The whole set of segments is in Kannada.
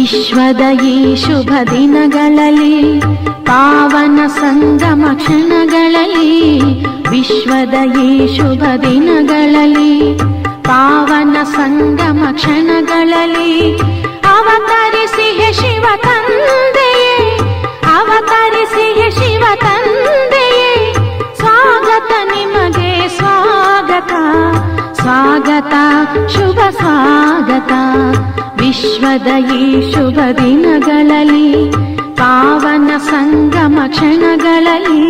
ವಿಶ್ವದ ಈ ಶುಭ ದಿನಗಳಲ್ಲಿ ಪಾವನ ಸಂಗಮ ಕ್ಷಣಗಳಲ್ಲಿ ವಿಶ್ವದ ಈ ಶುಭ ದಿನಗಳಲ್ಲಿ ಪಾವನ ಸಂಗಮ ಕ್ಷಣಗಳಲ್ಲಿ ಅವತರಿಸಿಯೇ ಶಿವ ತಂದೆಯೇ ಅವತರಿಸಿಯೇ ಶಿವ ತಂದೆಯೇ ಸ್ವಾಗತ ನಿಮಗೆ ಸ್ವಾಗತ ಸ್ವಾಗತ ಶುಭ ಸ್ವಾಗತ ವಿಶ್ವದ ಈ ಶುಭ ದಿನಗಳಲ್ಲಿ ಪಾವನ ಸಂಗಮ ಕ್ಷಣಗಳಲ್ಲಿ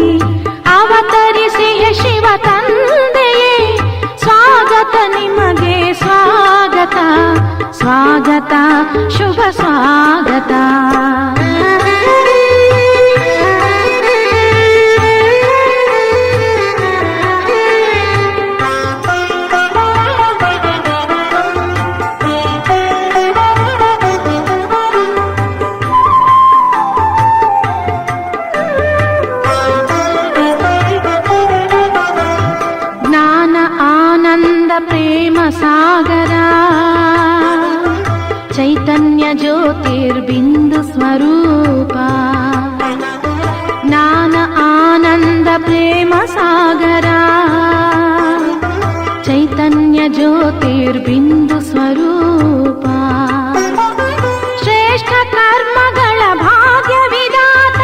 ಅವತರಿಸಿಯೇ ಶಿವ ತಂದೆಯೇ ಸ್ವಾಗತ ನಿಮಗೆ ಸ್ವಾಗತ ಸ್ವಾಗತ ಶುಭ ಸ್ವಾಗತ ಪ್ರೇಮ ಸಾಗರ ಚೈತನ್ಯ ಜ್ಯೋತಿರ್ಬಿಂದು ಸ್ವರೂಪ ಜ್ಞಾನ ಆನಂದ ಪ್ರೇಮ ಸಾಗರ ಚೈತನ್ಯ ಜ್ಯೋತಿರ್ಬಿಂದು ಸ್ವರೂಪ ಶ್ರೇಷ್ಠ ಕರ್ಮಗಳ ಭಾಗ್ಯ ವಿಧಾತ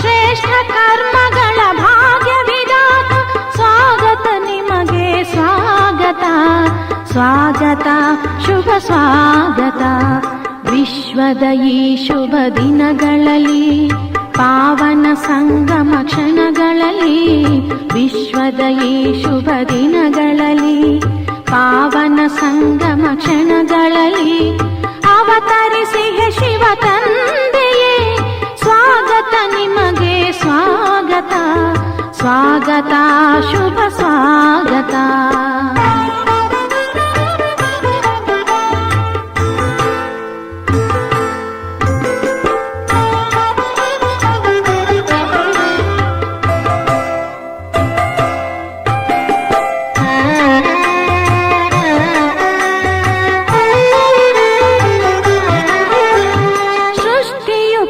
ಶ್ರೇಷ್ಠ ಕರ್ಮಗಳ ಭಾಗ್ಯ ವಿಧಾತ ಸ್ವಾಗತ ನಿಮಗೆ ಸ್ವಾಗತ ಸ್ವಾಗತ ಶುಭ ಸ್ವಾಗತ ವಿಶ್ವದ ಈ ಶುಭ ದಿನಗಳಲ್ಲಿ ಪಾವನ ಸಂಗಮ ಕ್ಷಣಗಳಲ್ಲಿ ವಿಶ್ವದ ಈ ಶುಭ ದಿನಗಳಲ್ಲಿ ಪಾವನ ಸಂಗಮ ಕ್ಷಣಗಳಲ್ಲಿ ಅವತರಿಸಿಯೇ ಶಿವ ತಂದೆಯೇ ಸ್ವಾಗತ ನಿಮಗೆ ಸ್ವಾಗತ ಸ್ವಾಗತ ಶುಭ ಸ್ವಾಗತ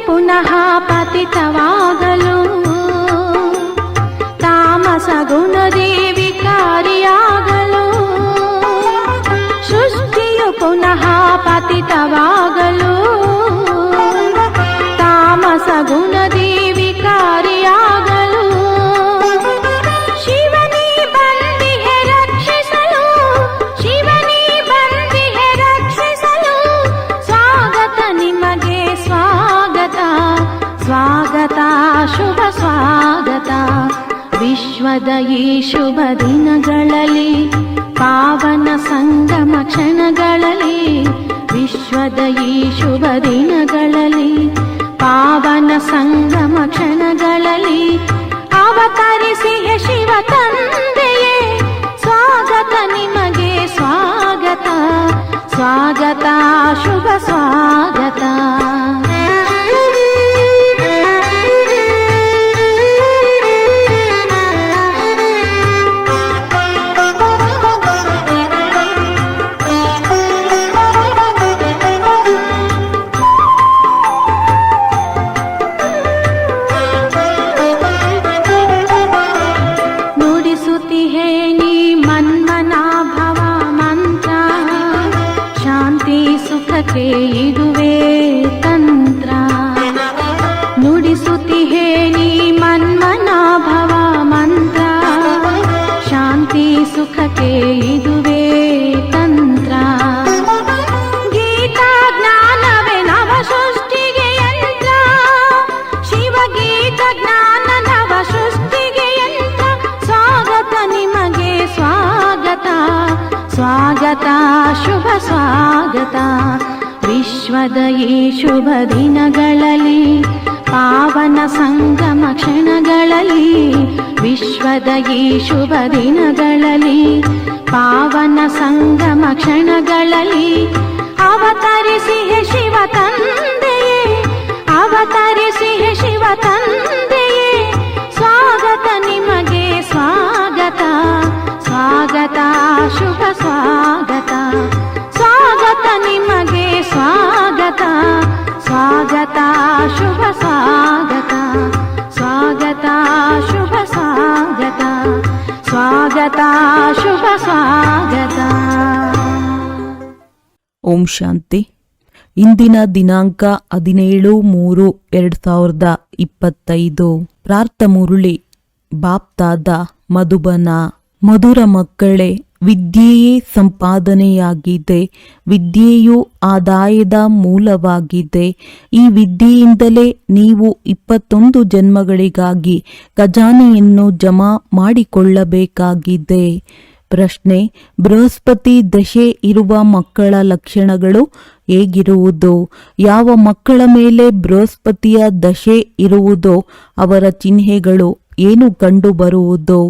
ಪುನಃ ಪತಿತವಾಗಲು ತಾಮಸ ಗುಣದಿ ವಿಕಾರಿಯಾಗಲು ಸೃಷ್ಟಿಯು ಪುನಃ ಪತಿತವಾಗಲು ತಾಮಸ ಗುಣದಿ ವಿಕಾರಿಯಾಗಲು ಶಿವನೇ ಬಂದಿಹೆ ರಕ್ಷಿಸಲು ಶಿವನೇ ಬಂದಿಹೆ ರಕ್ಷಿಸಲು ಸ್ವಾಗತ ನಿಮಗೆ ಸ್ವಾಗತ ಸ್ವಾಗತ ಶುಭ ಸ್ವಾಗತ ವಿಶ್ವದ ಈ ಶುಭ ದಿನಗಳಲ್ಲಿ ಪಾವನ ಸಂಗಮ ಕ್ಷಣಗಳಲ್ಲಿ ವಿಶ್ವದ ಈ ಶುಭ ದಿನಗಳಲ್ಲಿ ಪಾವನ ಸಂಗಮ ಕ್ಷಣಗಳಲ್ಲಿ ಅವತರಿಸಿಯೇ ಶಿವ ತಂದೆಯೇ ಸ್ವಾಗತ ನಿಮಗೆ ಸ್ವಾಗತ ಸ್ವಾಗತ ಶುಭ ಸ್ವಾಗತ ಸುಖಕ್ಕೆ ಇದುವೇ ತಂತ್ರ ನುಡಿಸುತ್ತಿಹೇ ನೀ ಮನ್ಮನಾಭವ ಮಂತ್ರ ಶಾಂತಿ ಸುಖಕ್ಕೆ ಇದುವೇ ತಂತ್ರ ಗೀತಾ ಜ್ಞಾನವೇ ನವ ಸೃಷ್ಟಿಗೆ ಯಂತ್ರ ಶಿವಗೀತ ಜ್ಞಾನ ನವ ಸೃಷ್ಟಿಗೆ ಯಂತ್ರ ಸ್ವಾಗತ ನಿಮಗೆ ಸ್ವಾಗತ ಸ್ವಾಗತ ಶುಭ ಸ್ವಾಗತ ವಿಶ್ವದ ಈ ಶುಭ ದಿನಗಳಲ್ಲಿ ಪಾವನ ಸಂಗಮ ಕ್ಷಣಗಳಲ್ಲಿ ವಿಶ್ವದ ಈ ಶುಭ ದಿನಗಳಲ್ಲಿ ಪಾವನ ಸಂಗಮ ಕ್ಷಣಗಳಲ್ಲಿ ಅವತರಿಸಿಯೇ ಶಿವ ತಂದೆಯೇ ಅವತರಿಸಿಯೇ ಶಿವ ತಂದೆಯೇ ಸ್ವಾಗತ ನಿಮಗೆ ಸ್ವಾಗತ ಸ್ವಾಗತ ಶುಭ ಸ್ವಾಗತ ಸ್ವಾಗತ ನಿಮಗೆ ಸ್ವಾಗತ ಸ್ವಾಗತ ಶುಭ ಸ್ವಾಗತ. ಓಂ ಶಾಂತಿ. ಇಂದಿನ ದಿನಾಂಕ 17/3/2025. ಪ್ರಾರ್ಥ ಮುರುಳಿ ಬಾಪ್ತಾದ ಮಧುಬನ. ಮಧುರ ಮಕ್ಕಳೇ, ವಿದ್ಯೆಯೇ ಸಂಪಾದನೆಯಾಗಿದೆ. ವಿದ್ಯೆಯು ಆದಾಯದ ಮೂಲವಾಗಿದೆ. ಈ ವಿದ್ಯೆಯಿಂದಲೇ ನೀವು 21 ಜನ್ಮಗಳಿಗಾಗಿ ಖಜಾನೆಯನ್ನು ಜಮಾ ಮಾಡಿಕೊಳ್ಳಬೇಕಾಗಿದೆ. ಪ್ರಶ್ನೆ: ಬೃಹಸ್ಪತಿ ದಶೆ ಇರುವ ಮಕ್ಕಳ ಲಕ್ಷಣಗಳು ಹೇಗಿರುವುದು? ಯಾವ ಮಕ್ಕಳ ಮೇಲೆ ಬೃಹಸ್ಪತಿಯ ದಶೆ ಇರುವುದೋ ಅವರ ಚಿಹ್ನೆಗಳು ಏನು ಕಂಡುಬರುವುದು?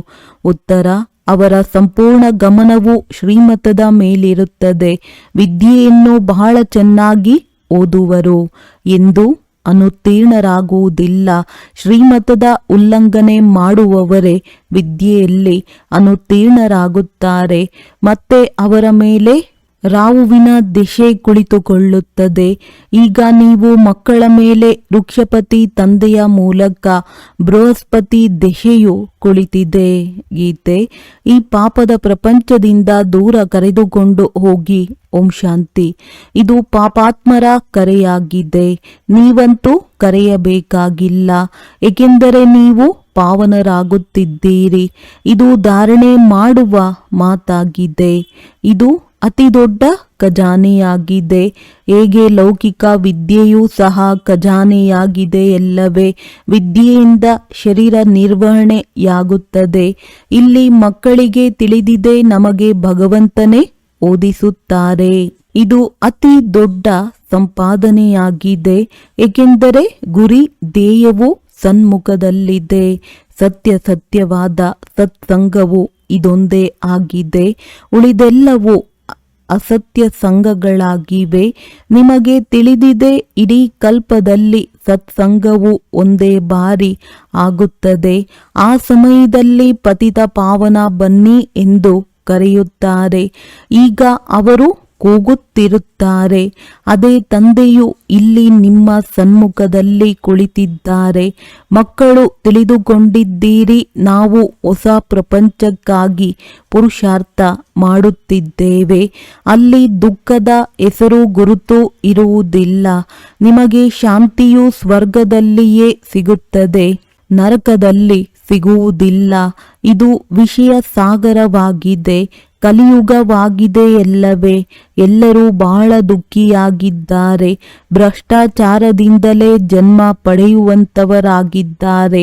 ಉತ್ತರ: ಅವರ ಸಂಪೂರ್ಣ ಗಮನವು ಶ್ರೀಮತದ ಮೇಲಿರುತ್ತದೆ. ವಿದ್ಯೆಯನ್ನು ಬಹಳ ಚೆನ್ನಾಗಿ ಓದುವರು ಎಂದು ಅನುತ್ತೀರ್ಣರಾಗುವುದಿಲ್ಲ. ಶ್ರೀಮತದ ಉಲ್ಲಂಘನೆ ಮಾಡುವವರೇ ವಿದ್ಯೆಯಲ್ಲಿ ಅನುತ್ತೀರ್ಣರಾಗುತ್ತಾರೆ. ಮತ್ತೆ ಅವರ ಮೇಲೆ ರಾಹುವಿನ ದಿಶೆ ಕುಳಿತುಕೊಳ್ಳುತ್ತದೆ. ಈಗ ನೀವು ಮಕ್ಕಳ ಮೇಲೆ ವೃಕ್ಷಪತಿ ತಂದೆಯ ಮೂಲಕ ಬೃಹಸ್ಪತಿ ದಿಶೆಯು ಕುಳಿತಿದೆ. ಗೀತೆ: ಈ ಪಾಪದ ಪ್ರಪಂಚದಿಂದ ದೂರ ಕರೆದುಕೊಂಡು ಹೋಗಿ. ಓಂ ಶಾಂತಿ. ಇದು ಪಾಪಾತ್ಮರ ಕರೆಯಾಗಿದೆ. ನೀವಂತೂ ಕರೆಯಬೇಕಾಗಿಲ್ಲ, ಏಕೆಂದರೆ ನೀವು ಪಾವನರಾಗುತ್ತಿದ್ದೀರಿ. ಇದು ಧಾರಣೆ ಮಾಡುವ ಮಾತಾಗಿದೆ. ಇದು ಅತಿ ದೊಡ್ಡ ಖಜಾನೆಯಾಗಿದೆ. ಹೇಗೆ ಲೌಕಿಕ ವಿದ್ಯೆಯೂ ಸಹ ಖಜಾನೆಯಾಗಿದೆ ಎಲ್ಲವೇ ವಿದ್ಯೆಯಿಂದ ಶರೀರ ನಿರ್ವಹಣೆಯಾಗುತ್ತದೆ. ಇಲ್ಲಿ ಮಕ್ಕಳಿಗೆ ತಿಳಿದಿದೆ, ನಮಗೆ ಭಗವಂತನೇ ಓದಿಸುತ್ತಾರೆ. ಇದು ಅತಿ ದೊಡ್ಡ ಸಂಪಾದನೆಯಾಗಿದೆ, ಏಕೆಂದರೆ ಗುರಿ ಧ್ಯೇಯವು ಸನ್ಮುಖದಲ್ಲಿದೆ. ಸತ್ಯವಾದ ಸತ್ಸಂಗವು ಇದೊಂದೇ ಆಗಿದೆ. ಉಳಿದೆಲ್ಲವೂ ಅಸತ್ಯ ಸಂಘಗಳಾಗಿವೆ. ನಿಮಗೆ ತಿಳಿದಿದೆ, ಇಡೀ ಕಲ್ಪದಲ್ಲಿ ಸತ್ಸಂಗವು ಒಂದೇ ಬಾರಿ ಆಗುತ್ತದೆ. ಆ ಸಮಯದಲ್ಲಿ ಪತಿತ ಪಾವನ ಬನ್ನಿ ಎಂದು ಕರೆಯುತ್ತಾರೆ. ಈಗ ಅವರು ಕೂಗುತ್ತಿರುತ್ತಾರೆ. ಅದೇ ತಂದೆಯು ಇಲ್ಲಿ ನಿಮ್ಮ ಸನ್ಮುಖದಲ್ಲಿ ಕುಳಿತಿದ್ದಾರೆ. ಮಕ್ಕಳು ತಿಳಿದುಕೊಂಡಿದ್ದೀರಿ, ನಾವು ಹೊಸ ಪ್ರಪಂಚಕ್ಕಾಗಿ ಪುರುಷಾರ್ಥ ಮಾಡುತ್ತಿದ್ದೇವೆ. ಅಲ್ಲಿ ದುಃಖದ ಹೆಸರು ಗುರುತು ಇರುವುದಿಲ್ಲ. ನಿಮಗೆ ಶಾಂತಿಯು ಸ್ವರ್ಗದಲ್ಲಿಯೇ ಸಿಗುತ್ತದೆ, ನರಕದಲ್ಲಿ ಸಿಗುವುದಿಲ್ಲ. ಇದು ವಿಷಯ ಸಾಗರವಾಗಿದೆ, ಕಲಿಯುಗವಾಗಿದೆ ಎಲ್ಲವೇ. ಎಲ್ಲರೂ ಬಹಳ ದುಃಖಿಯಾಗಿದ್ದಾರೆ. ಭ್ರಷ್ಟಾಚಾರದಿಂದಲೇ ಜನ್ಮ ಪಡೆಯುವಂತವರಾಗಿದ್ದಾರೆ.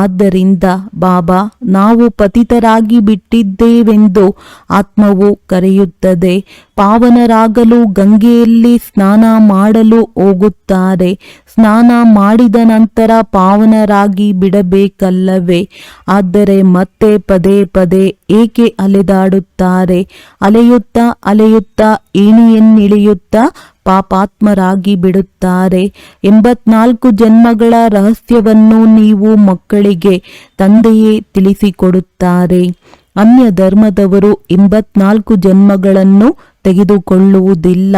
ಆದ್ದರಿಂದ ಬಾಬಾ, ನಾವು ಪತಿತರಾಗಿ ಬಿಟ್ಟಿದ್ದೇವೆಂದು ಆತ್ಮವು ಕರೆಯುತ್ತದೆ. ಪಾವನರಾಗಲು ಗಂಗೆಯಲ್ಲಿ ಸ್ನಾನ ಮಾಡಲು ಹೋಗುತ್ತಾರೆ. ಸ್ನಾನ ಮಾಡಿದ ನಂತರ ಪಾವನರಾಗಿ ಬಿಡಬೇಕಲ್ಲವೇ? ಆದರೆ ಮತ್ತೆ ಪದೇ ಪದೇ ಏಕೆ ಅಲೆದಾಡುತ್ತಾರೆ? ಅಲೆಯುತ್ತಾ ಏಣಿಯನ್ನಿಳಿಯುತ್ತಾ ಪಾಪಾತ್ಮರಾಗಿ ಬಿಡುತ್ತಾರೆ. 84 ಜನ್ಮಗಳ ರಹಸ್ಯವನ್ನು ನೀವು ಮಕ್ಕಳಿಗೆ ತಂದೆಯೇ ತಿಳಿಸಿಕೊಡುತ್ತಾರೆ. ಅನ್ಯ ಧರ್ಮದವರು 84 ಜನ್ಮಗಳನ್ನು ತೆಗೆದುಕೊಳ್ಳುವುದಿಲ್ಲ.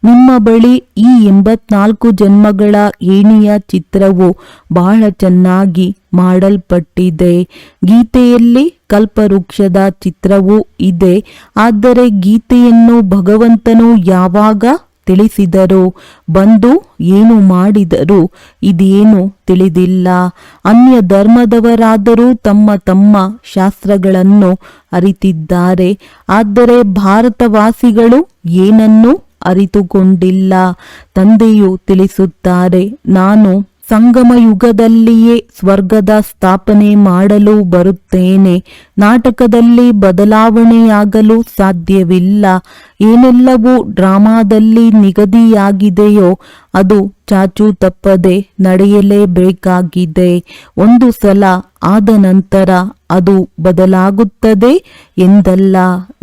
ನಿಮ್ಮ ಬಳಿ ಈ 84 ಜನ್ಮಗಳ ಏಣಿಯ ಚಿತ್ರವು ಬಹಳ ಚೆನ್ನಾಗಿ ಮಾಡಲ್ಪಟ್ಟಿದೆ. ಗೀತೆಯಲ್ಲಿ ಕಲ್ಪವೃಕ್ಷದ ಚಿತ್ರವೂ ಇದೆ. ಆದರೆ ಗೀತೆಯನ್ನು ಭಗವಂತನು ಯಾವಾಗ ತಿಳಿಸಿದರು, ಬಂದು ಏನು ಮಾಡಿದರು, ಇದೇನು ತಿಳಿದಿಲ್ಲ. ಅನ್ಯ ಧರ್ಮದವರಾದರೂ ತಮ್ಮ ತಮ್ಮ ಶಾಸ್ತ್ರಗಳನ್ನು ಅರಿತಿದ್ದಾರೆ. ಆದರೆ ಭಾರತವಾಸಿಗಳು ಏನನ್ನೂ ಅರಿತುಕೊಂಡಿಲ್ಲ. ತಂದೆಯು ತಿಳಿಸುತ್ತಾರೆ, ನಾನು ಸಂಗಮ ಯುಗದಲ್ಲಿಯೇ ಸ್ವರ್ಗದ ಸ್ಥಾಪನೆ ಮಾಡಲು ಬರುತ್ತೇನೆ. ನಾಟಕದಲ್ಲಿ ಬದಲಾವಣೆಯಾಗಲು ಸಾಧ್ಯವಿಲ್ಲ. ಏನೆಲ್ಲವೂ ಡ್ರಾಮಾದಲ್ಲಿ ನಿಗದಿಯಾಗಿದೆಯೋ ಅದು ಚಾಚೂ ತಪ್ಪದೆ ನಡೆಯಲೇಬೇಕಾಗಿದೆ. ಒಂದು ಸಲ ಆದ ನಂತರ ಅದು ಬದಲಾಗುತ್ತದೆ ಎಂದಲ್ಲ.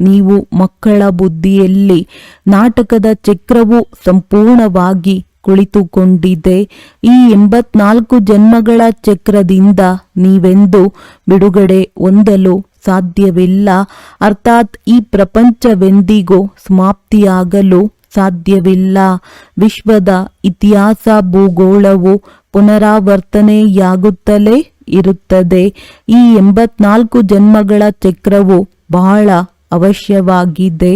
ನೀವು ಮಕ್ಕಳ ಬುದ್ಧಿಯಲ್ಲಿ ನಾಟಕದ ಚಕ್ರವು ಸಂಪೂರ್ಣವಾಗಿ ಕುಳಿತುಕೊಂಡಿದೆ. ಈ 84 ಜನ್ಮಗಳ ಚಕ್ರದಿಂದ ನೀವೆಂದು ಬಿಡುಗಡೆ ಹೊಂದಲು ಸಾಧ್ಯವಿಲ್ಲ. ಅರ್ಥಾತ್ ಈ ಪ್ರಪಂಚವೆಂದಿಗೂ ಸಮಾಪ್ತಿಯಾಗಲು ಸಾಧ್ಯವಿಲ್ಲ. ವಿಶ್ವದ ಇತಿಹಾಸ ಭೂಗೋಳವು ಪುನರಾವರ್ತನೆಯಾಗುತ್ತಲೇ ಇರುತ್ತದೆ. ಈ 84 ಜನ್ಮಗಳ ಚಕ್ರವು ಬಹಳ ಅವಶ್ಯವಾಗಿದೆ.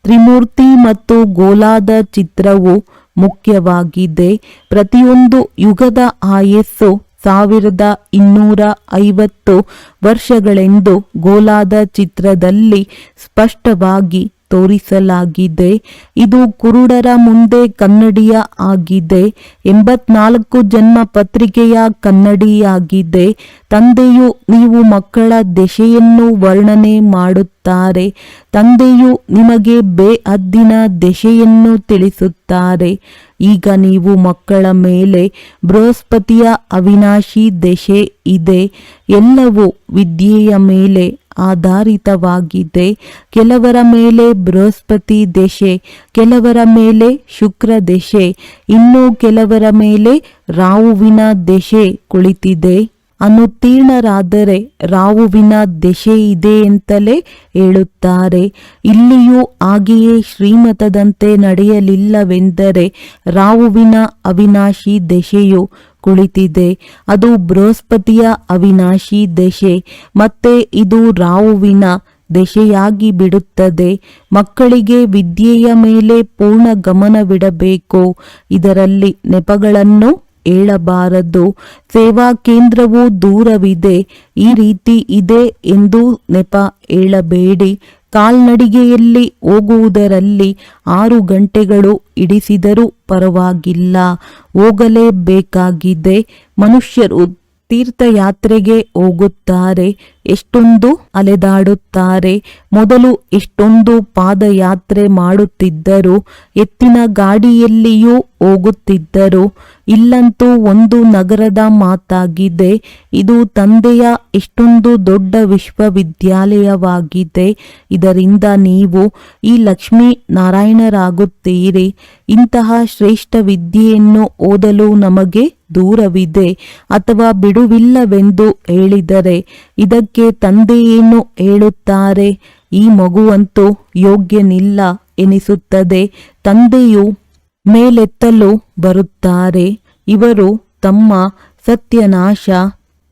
ತ್ರಿಮೂರ್ತಿ ಮತ್ತು ಗೋಲಾದ ಚಿತ್ರವು ಮುಖ್ಯವಾಗಿದೆ. ಪ್ರತಿಯೊಂದು ಯುಗದ ಆಯಸ್ಸು 1250 ವರ್ಷಗಳೆಂದು ಗೋಲಾದ ಚಿತ್ರದಲ್ಲಿ ಸ್ಪಷ್ಟವಾಗಿ ತೋರಿಸಲಾಗಿದೆ. ಇದು ಕುರುಡರ ಮುಂದೆ ಕನ್ನಡಿಯ ಆಗಿದೆ. 84 ಜನ್ಮ ಪತ್ರಿಕೆಯ ಕನ್ನಡಿಯಾಗಿದೆ. ತಂದೆಯು ನೀವು ಮಕ್ಕಳ ದೆಸೆಯನ್ನು ವರ್ಣನೆ ಮಾಡುತ್ತಾರೆ. ತಂದೆಯು ನಿಮಗೆ ಬೇಹದ್ದಿನ ದೆಸೆಯನ್ನು ತಿಳಿಸುತ್ತಾರೆ. ಈಗ ನೀವು ಮಕ್ಕಳ ಮೇಲೆ ಬೃಹಸ್ಪತಿಯ ಅವಿನಾಶಿ ದೆಸೆ ಇದೆ. ಎಲ್ಲವೂ ವಿದ್ಯೆಯ ಮೇಲೆ ಆಧಾರಿತವಾಗಿದೆ. ಕೆಲವರ ಮೇಲೆ ಬೃಹಸ್ಪತಿ ದೆಸೆ, ಕೆಲವರ ಮೇಲೆ ಶುಕ್ರ ದೆಸೆ, ಇನ್ನು ಕೆಲವರ ಮೇಲೆ ರಾಹುವಿನ ದೆಸೆ ಕುಳಿತಿದೆ. ಅನುತ್ತೀರ್ಣರಾದರೆ ರಾಹುವಿನ ದೆಸೆ ಇದೆ ಅಂತಲೇ ಹೇಳುತ್ತಾರೆ. ಇಲ್ಲಿಯೂ ಹಾಗೆಯೇ ಶ್ರೀಮತದಂತೆ ನಡೆಯಲಿಲ್ಲವೆಂದರೆ ರಾಹುವಿನ ಅವಿನಾಶಿ ದೆಸೆಯು ಕುಳಿತಿದೆ. ಅದು ಬೃಹಸ್ಪತಿಯ ಅವಿನಾಶಿ ದೆಸೆ. ಮತ್ತೆ ಇದು ರಾಹುವಿನ ದೆಸೆಯಾಗಿ ಬಿಡುತ್ತದೆ. ಮಕ್ಕಳಿಗೆ ವಿದ್ಯೆಯ ಮೇಲೆ ಪೂರ್ಣ ಗಮನವಿಡಬೇಕು. ಇದರಲ್ಲಿ ನೆಪಗಳನ್ನು ಹೇಳಬಾರದು. ಸೇವಾ ಕೇಂದ್ರವು ದೂರವಿದೆ, ಈ ರೀತಿ ಇದೆ ಎಂದು ನೆಪ ಹೇಳಬೇಡಿ. ಕಾಲ್ನಡಿಗೆಯಲ್ಲಿ ಹೋಗುವುದರಲ್ಲಿ 6 ಗಂಟೆಗಳು ಹಿಡಿಸಿದರೂ ಪರವಾಗಿಲ್ಲ, ಹೋಗಲೇಬೇಕಾಗಿದೆ. ಮನುಷ್ಯರು ತೀರ್ಥಯಾತ್ರೆಗೆ ಹೋಗುತ್ತಾರೆ, ಎಷ್ಟೊಂದು ಅಲೆದಾಡುತ್ತಾರೆ. ಮೊದಲು ಎಷ್ಟೊಂದು ಪಾದಯಾತ್ರೆ ಮಾಡುತ್ತಿದ್ದರು, ಎತ್ತಿನ ಗಾಡಿಯಲ್ಲಿಯೂ ಹೋಗುತ್ತಿದ್ದರು. ಇಲ್ಲಂತೂ ಒಂದು ನಗರದ ಮಾತಾಗಿದೆ. ಇದು ತಂದೆಯ ಎಷ್ಟೊಂದು ದೊಡ್ಡ ವಿಶ್ವವಿದ್ಯಾಲಯವಾಗಿದೆ. ಇದರಿಂದ ನೀವು ಈ ಲಕ್ಷ್ಮೀ ನಾರಾಯಣರಾಗುತ್ತೀರಿ. ಇಂತಹ ಶ್ರೇಷ್ಠ ವಿದ್ಯೆಯನ್ನು ಓದಲು ನಮಗೆ ದೂರವಿದೆ ಅಥವಾ ಬಿಡುವಿಲ್ಲವೆಂದು ಹೇಳಿದರೆ ಇದಕ್ಕೆ ತಂದೆಯೇನು ಹೇಳುತ್ತಾರೆ? ಈ ಮಗುವಂತೂ ಯೋಗ್ಯನಿಲ್ಲ ಎನಿಸುತ್ತದೆ. ತಂದೆಯು ಮೇಲೆತ್ತಲು ಬರುತ್ತಾರೆ. ಇವರು ತಮ್ಮ ಸತ್ಯನಾಶ